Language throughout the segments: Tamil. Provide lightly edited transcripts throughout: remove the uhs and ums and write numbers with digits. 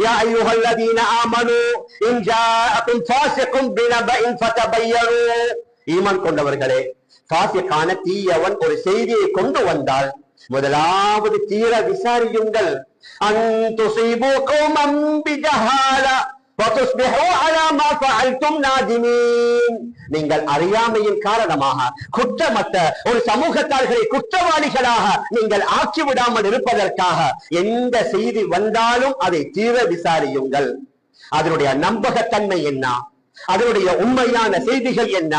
யா அய்யுஹல்லதீன ஆமனூ இன் ஜாஅகும் ஃபாஸிகுன் பினபஇன் ஃபதபையனூ, ஈமான் கொண்டவர்களே, ஃபாஸிகான தீயவன் ஒரு செய்தியை கொண்டு வந்தால் முதலாவது தீர விசாரியுங்கள். அன் துஸீபூ கௌமன் பிஜஹாலா வதுஸ்பிஹூ அலா மா ஃபஅல்தும் நாதிமீன், நீங்கள் அறியாமையின் காரணமாக குற்றமற்ற ஒரு சமூகத்தார்களை குற்றவாளிகளாக நீங்கள் ஆக்கிவிடாமல் இருப்பதற்காக எந்த செய்தி வந்தாலும் அதை தீர விசாரியுங்கள். அதனுடைய நம்பகத்தன்மை என்ன, அதனுடைய உண்மையான செய்திகள் என்ன?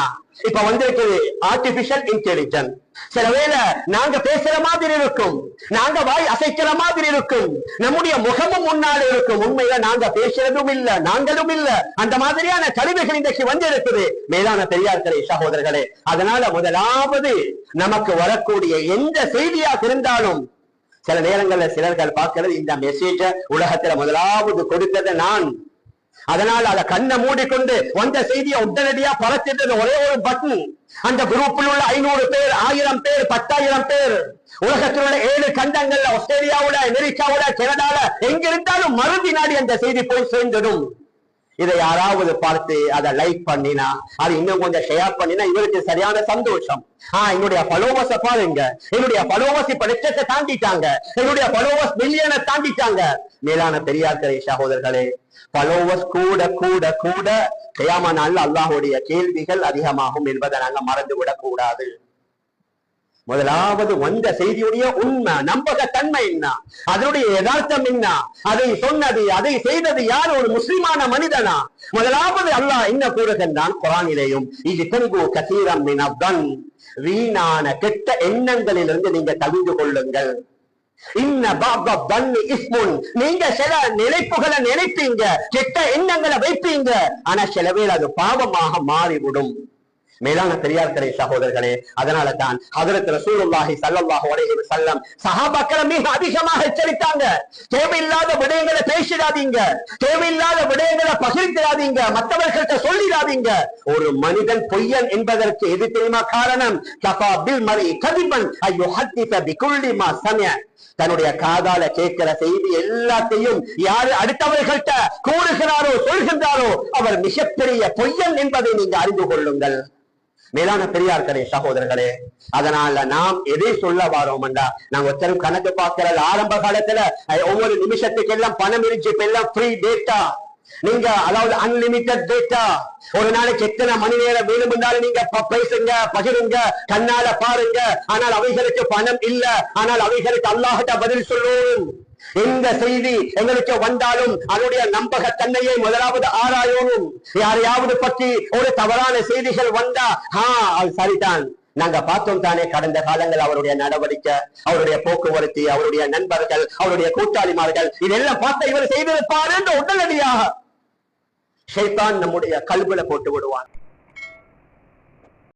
இப்ப வந்திருக்கிறது ஆர்டிபிஷியல் இன்டெலிஜென்ஸ். சில வேளை நாங்க பேசுற மாதிரி இருக்கும், நாங்க வாய் அசைக்கிற மாதிரி இருக்கும், நம்முடைய முகமும் முன்னால இருக்கும், உண்மையில நாங்க பேசுறதும் இல்ல, நாங்களும் இல்ல. அந்த மாதிரியான கருவிகள் இன்றைக்கு வந்திருக்குது மேலான பெரியார்களே, சகோதரர்களே. அதனால முதலாவது நமக்கு வரக்கூடிய எந்த செய்தியாக இருந்தாலும், சில நேரங்கள்ல சிலர்கள் பார்க்கிறது இந்த மெசேஜ உலகத்துல முதலாவது கொடுத்தது நான், அதனால அதை கண்ணை மூடிக்கொண்டு வந்த செய்தியை உடனடியா பரத்திட்டது ஒரே ஒரு பட்டன். அந்த குரூப்பில் உள்ள 500 பேர், 1000 பேர், 10,000 பேர், உலகத்தில் உள்ள 7 கண்டங்கள்ல, ஆஸ்திரேலியாவோட, அமெரிக்காவோட, கனடால எங்கிருந்தாலும் மறுதி நாடி அந்த செய்தி போய் சேர்ந்துடும். இதை யாராவது பார்த்து அதை லைக் பண்ணினா, அது இன்னும் கொஞ்சம் ஷேர் பண்ணினா இவருக்கு சரியான சந்தோஷம். என்னுடைய ஃபாலோவர்ஸ பாருங்க, என்னுடைய ஃபாலோவர்ஸ் இப்ப லட்சத்தை தாண்டிட்டாங்க, என்னுடைய ஃபாலோவர்ஸ் மில்லியனை தாண்டிட்டாங்க. மேலான பெரியார்களே, சகோதரர்களே, ஃபாலோவர்ஸ் கூட கூட கூட கியாம நாள்ல அல்லாஹ்வுடைய கேள்விகள் அதிகமாகும் என்பதை நாங்க மறந்து விடக் கூடாது. முதலாவது வந்த செய்தியுடைய உண்மை நம்பகத்தன்மை என்ன, அதனுடைய யதார்த்தம் என்ன, அதை சொன்னது அதை செய்தது யார், ஒரு முஸ்லிமான மனிதனா? முதலாவது அல்லாஹ் என்ன கூறுகின்றான் குர்ஆனிலேயும், இஜ்தனிபு கஸீரம் மினல் வீணான கெட்ட எண்ணங்களிலிருந்து நீங்க தவிர்த்து கொள்ளுங்கள். இன்ன பஅத தன்னி இஸ்முன், நீங்க சில நினைப்புகளை நினைப்பீங்க, கெட்ட எண்ணங்களை வைப்பீங்க, ஆனா சில வேளை அது பாவமாக மாறிவிடும். மேலான பெரியார்களே, சகோதரர்களே, அதனால தான் ஹஜ்ரத் ரசூலுல்லாஹி ஸல்லல்லாஹு அலைஹி வஸல்லம் சஹாபாக்களை மிக அதிகமாக எச்சரித்தாங்க. தேவையில்லாத விடயங்களை பேசிடாதீங்க, தேவையில்லாத விடயங்களை பகிர்ந்திடாதீங்க, மற்றவர்கள்ட்ட சொல்லிடாதீங்க. ஒரு மனிதன் பொய்யன் என்பதற்கு எது தெரியுமா காரணம்? கஃபா பில் மர்இ கதிபன் அய்யுஹத்திஸ பிகுல்லி மா சமிஅ, தன்னுடைய காதால கேட்கிற செய்தி எல்லாத்தையும் யாரு அடுத்தவர்கள்ட்ட கூறுகிறாரோ சொல்கின்றாரோ அவர் மிகப்பெரிய பொய்யன் என்பதை நீங்க அறிந்து கொள்ளுங்கள். மேலான பெரியார்களே, சகோதரர்களே, அதனால நாம் எதை சொல்ல வாரோம் என்றா, நாங்க ஒருத்தரும் கணக்கு பார்க்கிறது ஆரம்ப காலத்துல ஒவ்வொரு நிமிஷத்துக்கு எல்லாம் பணம் இருந்துச்சு, இப்ப எல்லாம் ஃப்ரீ டேட்டா. நீங்க அதாவது அன்லிமிட்டட் டேட்டா, ஒரு நாளைக்கு எத்தனை மணி நேரம் வேணும் என்றாலும் நீங்க பேசுங்க, பகிருங்க, கண்ணால பாருங்க. ஆனால் அவைகளுக்கு பணம் இல்ல, ஆனால் அவைகளுக்கு அல்லாஹ்ட்ட பதில் சொல்லும். எந்த செய்தி எங்களுக்கு வந்தாலும் அதனுடைய நம்பகத்தன்மையை முதலாவது ஆராயணும். யாரையாவது பற்றி ஒரு தவறான செய்திகள் வந்தா அது சரிதான், நாங்க பார்த்தோம் தானே கடந்த காலங்கள் அவருடைய நடவடிக்கை, அவருடைய போக்குவரத்து, அவருடைய நண்பர்கள், அவருடைய கூட்டாளிமார்கள், இதெல்லாம் பார்த்த இவர் செய்திருப்பார் என்று உடனடியாக ஷைத்தான் நம்முடைய கல்வில போட்டு விடுவான்.